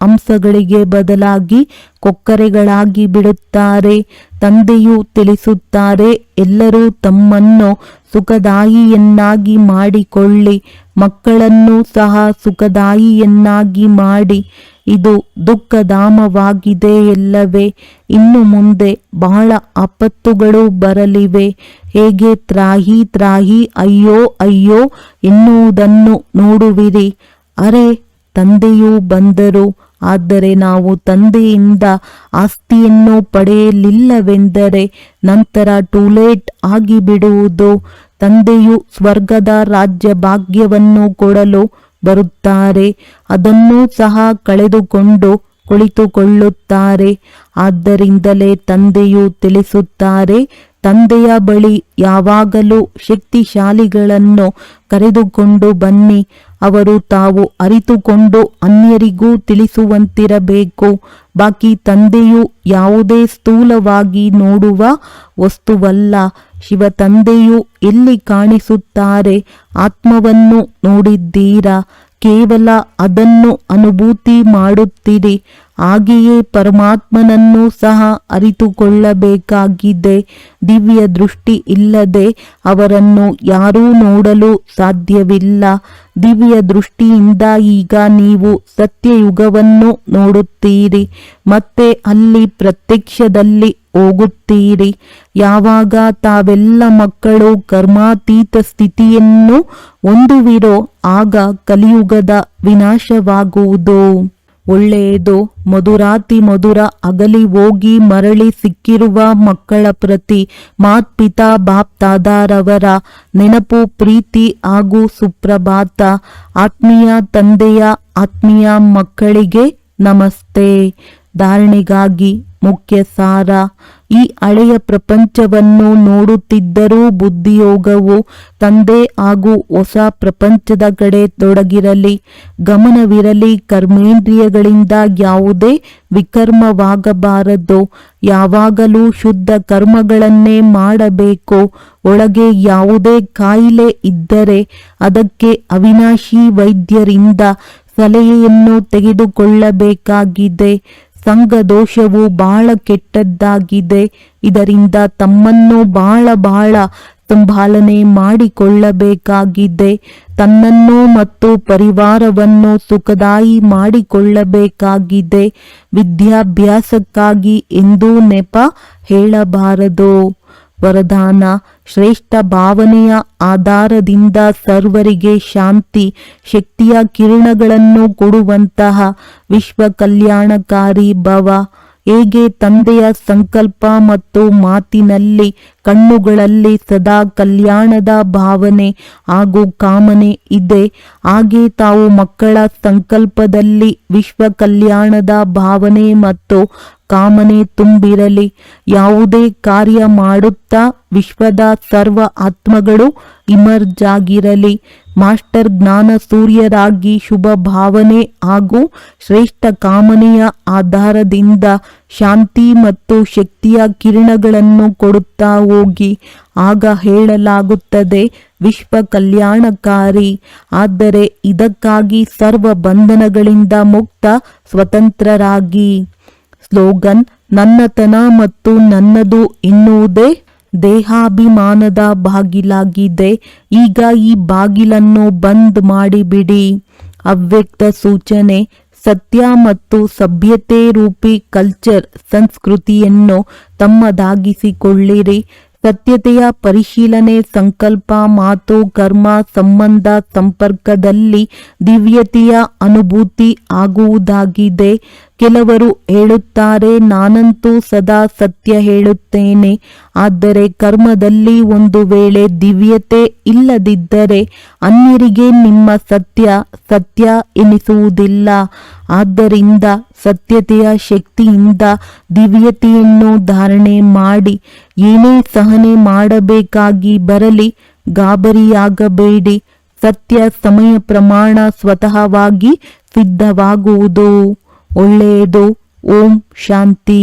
ಹಂಸಗಳಿಗೆ ಬದಲಾಗಿ ಕೊಕ್ಕರೆಗಳಾಗಿ ಬಿಡುತ್ತಾರೆ. ತಂದೆಯು ತಿಳಿಸುತ್ತಾರೆ, ಎಲ್ಲರೂ ತಮ್ಮನ್ನು ಸುಖದಾಯಿಯನ್ನಾಗಿ ಮಾಡಿಕೊಳ್ಳಿ, ಮಕ್ಕಳನ್ನು ಸಹ ಸುಖದಾಯಿಯನ್ನಾಗಿ ಮಾಡಿ. ಇದು ದುಃಖಧಾಮವಾಗಿದೆ ಎಲ್ಲವೇ. ಇನ್ನು ಮುಂದೆ ಬಹಳ ಆಪತ್ತುಗಳು ಬರಲಿವೆ. ಹೇಗೆ ತ್ರಾಹಿ ತ್ರಾಹಿ ಅಯ್ಯೋ ಅಯ್ಯೋ ಎನ್ನುವುದನ್ನು ನೋಡುವಿರಿ. ಅರೆ, ತಂದೆಯೂ ಬಂದರು, ಆದರೆ ನಾವು ತಂದೆಯಿಂದ ಆಸ್ತಿಯನ್ನು ಪಡೆಯಲಿಲ್ಲವೆಂದರೆ ನಂತರ ಟೂಲೇಟ್ ಆಗಿಬಿಡುವುದು. ತಂದೆಯು ಸ್ವರ್ಗದ ರಾಜ್ಯ ಭಾಗ್ಯವನ್ನು ಕೊಡಲು ಬರುತ್ತಾರೆ, ಅದನ್ನೂ ಸಹ ಕಳೆದುಕೊಂಡು ಕುಳಿತುಕೊಳ್ಳುತ್ತಾರೆ. ಆದ್ದರಿಂದಲೇ ತಂದೆಯು ತಿಳಿಸುತ್ತಾರೆ, ತಂದೆಯ ಬಳಿ ಯಾವಾಗಲೂ ಶಕ್ತಿಶಾಲಿಗಳನ್ನು ಕರೆದುಕೊಂಡು ಬನ್ನಿ. ಅವರು ತಾವು ಅರಿತುಕೊಂಡು ಅನ್ಯರಿಗೂ ತಿಳಿಸುವಂತಿರಬೇಕು. ಬಾಕಿ ತಂದೆಯು ಯಾವುದೇ ಸ್ಥೂಲವಾಗಿ ನೋಡುವ ವಸ್ತುವಲ್ಲ. ಶಿವ ತಂದೆಯು ಎಲ್ಲಿ ಕಾಣಿಸುತ್ತಾರೆ? ಆತ್ಮವನ್ನು ನೋಡಿದ್ದೀರಾ? ಕೇವಲ ಅದನ್ನು ಅನುಭೂತಿ ಮಾಡುತ್ತೀರಿ. ಹಾಗೆಯೇ ಪರಮಾತ್ಮನನ್ನು ಸಹ ಅರಿತುಕೊಳ್ಳಬೇಕಾಗಿದೆ. ದಿವ್ಯ ದೃಷ್ಟಿ ಇಲ್ಲದೆ ಅವರನ್ನು ಯಾರೂ ನೋಡಲು ಸಾಧ್ಯವಿಲ್ಲ. ದಿವ್ಯ ದೃಷ್ಟಿಯಿಂದ ಈಗ ನೀವು ಸತ್ಯಯುಗವನ್ನು ನೋಡುತ್ತೀರಿ, ಮತ್ತೆ ಅಲ್ಲಿ ಪ್ರತ್ಯಕ್ಷದಲ್ಲಿ ಹೋಗುತ್ತೀರಿ. ಯಾವಾಗ ತಾವೆಲ್ಲ ಮಕ್ಕಳು ಕರ್ಮಾತೀತ ಸ್ಥಿತಿಯನ್ನು ಹೊಂದುವಿರೋ ಆಗ ಕಲಿಯುಗದ ವಿನಾಶವಾಗುವುದು. ಒಳ್ಳೆಯದು. ಮಧುರಾತಿ ಮಧುರ ಅಗಲಿ ಹೋಗಿ ಮರಳಿ ಸಿಕ್ಕಿರುವ ಮಕ್ಕಳ ಪ್ರತಿ ಮಾತ್ಪಿತಾ ಬಾಪ್ ದಾದಾರವರ ನೆನಪು, ಪ್ರೀತಿ ಹಾಗೂ ಸುಪ್ರಭಾತ. ಆತ್ಮೀಯ ತಂದೆಯ ಆತ್ಮೀಯ ಮಕ್ಕಳಿಗೆ ನಮಸ್ತೆ. ಧಾರಣೆಗಾಗಿ ಮುಖ್ಯ ಸಾರ. ಈ ಹಳೆಯ ಪ್ರಪಂಚವನ್ನು ನೋಡುತ್ತಿದ್ದರೂ ಬುದ್ಧಿಯೋಗವು ತಂದೆ ಹಾಗೂ ಹೊಸ ಪ್ರಪಂಚದ ಕಡೆ ತೊಡಗಿರಲಿ. ಗಮನವಿರಲಿ, ಕರ್ಮೇಂದ್ರಿಯಗಳಿಂದ ಯಾವುದೇ ವಿಕರ್ಮವಾಗಬಾರದು. ಯಾವಾಗಲೂ ಶುದ್ಧ ಕರ್ಮಗಳನ್ನೇ ಮಾಡಬೇಕು. ಒಳಗೆ ಯಾವುದೇ ಕಾಯಿಲೆ ಇದ್ದರೆ ಅದಕ್ಕೆ ಅವಿನಾಶಿ ವೈದ್ಯರಿಂದ ಸಲಹೆಯನ್ನು ತೆಗೆದುಕೊಳ್ಳಬೇಕಾಗಿದೆ. ಸಂಘ ದೋಷವು ಬಹಳ ಕೆಟ್ಟದ್ದಾಗಿದೆ. ಇದರಿಂದ ತಮ್ಮನ್ನು ಬಹಳ ಸಂಭಾಲನೆ ಮಾಡಿಕೊಳ್ಳಬೇಕಾಗಿದೆ. ತನ್ನನ್ನು ಮತ್ತು ಪರಿವಾರವನ್ನು ಸುಖದಾಯಿ ಮಾಡಿಕೊಳ್ಳಬೇಕಾಗಿದೆ. ವಿದ್ಯಾಭ್ಯಾಸಕ್ಕಾಗಿ ಎಂದೂ ನೆಪ ಹೇಳಬಾರದು. ವರದಾನ: ಶ್ರೇಷ್ಠ ಭಾವನೆಯ ಆಧಾರದಿಂದ ಸರ್ವರಿಗೆ ಶಾಂತಿ ಶಕ್ತಿಯ ಕಿರಣಗಳನ್ನು ಕೊಡುವಂತಹ ವಿಶ್ವ ಕಲ್ಯಾಣಕಾರಿ ಭವ. ಹೇಗೆ ತಂದೆಯ ಸಂಕಲ್ಪ ಮತ್ತು ಮಾತಿನಲ್ಲಿ ಕಣ್ಣುಗಳಲ್ಲಿ ಸದಾ ಕಲ್ಯಾಣದ ಭಾವನೆ ಹಾಗೂ ಕಾಮನೆ ಇದೆ, ಹಾಗೆ ತಾವು ಮಕ್ಕಳ ಸಂಕಲ್ಪದಲ್ಲಿ ವಿಶ್ವ ಕಲ್ಯಾಣದ ಭಾವನೆ ಮತ್ತು ಕಾಮನೆ ತುಂಬಿರಲಿ. ಯಾವುದೇ ಕಾರ್ಯ ಮಾಡುತ್ತಾ ವಿಶ್ವದ ಸರ್ವ ಆತ್ಮಗಳು ಇಮರ್ಜ್ ಆಗಿರಲಿ. ಮಾಸ್ಟರ್ ಜ್ಞಾನ ಸೂರ್ಯರಾಗಿ ಶುಭ ಭಾವನೆ ಹಾಗೂ ಶ್ರೇಷ್ಠ ಕಾಮನೆಯ ಆಧಾರದಿಂದ ಶಾಂತಿ ಮತ್ತು ಶಕ್ತಿಯ ಕಿರಣಗಳನ್ನು ಕೊಡುತ್ತಾ ಹೋಗಿ. ಆಗ ಹೇಳಲಾಗುತ್ತದೆ ವಿಶ್ವ ಕಲ್ಯಾಣಕಾರಿ. ಆದರೆ ಇದಕ್ಕಾಗಿ ಸರ್ವ ಬಂಧನಗಳಿಂದ ಮುಕ್ತ ಸ್ವತಂತ್ರರಾಗಿ. ಸ್ಲೋಗನ್: ನನ್ನತನ ಮತ್ತು ನನ್ನದು ಎನ್ನುವುದೇ ದೇಹಾಭಿಮಾನದ ಬಾಗಿಲಾಗಿದೆ. ಈಗ ಈ ಬಾಗಿಲನ್ನು ಬಂದ್ ಮಾಡಿಬಿಡಿ. ಅವ್ಯಕ್ತ ಸೂಚನೆ: ಸತ್ಯ ಮತ್ತು ಸಭ್ಯತೆ ರೂಪಿ ಕಲ್ಚರ್ ಸಂಸ್ಕೃತಿಯನ್ನು ತಮ್ಮದಾಗಿಸಿಕೊಳ್ಳಿರಿ. ಸತ್ಯತೆಯ ಪರಿಶೀಲನೆ ಸಂಕಲ್ಪ ಮಾತು ಕರ್ಮ ಸಂಬಂಧ ಸಂಪರ್ಕದಲ್ಲಿ ದಿವ್ಯತೆಯ ಅನುಭೂತಿ ಆಗುವುದಾಗಿದೆ. ಕೆಲವರು ಹೇಳುತ್ತಾರೆ, ನಾನಂತೂ ಸದಾ ಸತ್ಯ ಹೇಳುತ್ತೇನೆ. ಆದರೆ ಕರ್ಮದಲ್ಲಿ ಒಂದು ವೇಳೆ ದಿವ್ಯತೆ ಇಲ್ಲದಿದ್ದರೆ ಅನ್ಯರಿಗೆ ನಿಮ್ಮ ಸತ್ಯ ಸತ್ಯ ಎನಿಸುವುದಿಲ್ಲ. ಆದ್ದರಿಂದ ಸತ್ಯತೆಯ ಶಕ್ತಿಯಿಂದ ದಿವ್ಯತೆಯನ್ನು ಧಾರಣೆ ಮಾಡಿ. ಏನೇ ಸಹನೆ ಮಾಡಬೇಕಾಗಿ ಬರಲಿ ಗಾಬರಿಯಾಗಬೇಡಿ. ಸತ್ಯ ಸಮಯ ಪ್ರಮಾಣ ಸ್ವತಃವಾಗಿ ಸಿದ್ಧವಾಗುವುದು. ಒಳ್ಳೆಯದು. ಓಂ ಶಾಂತಿ.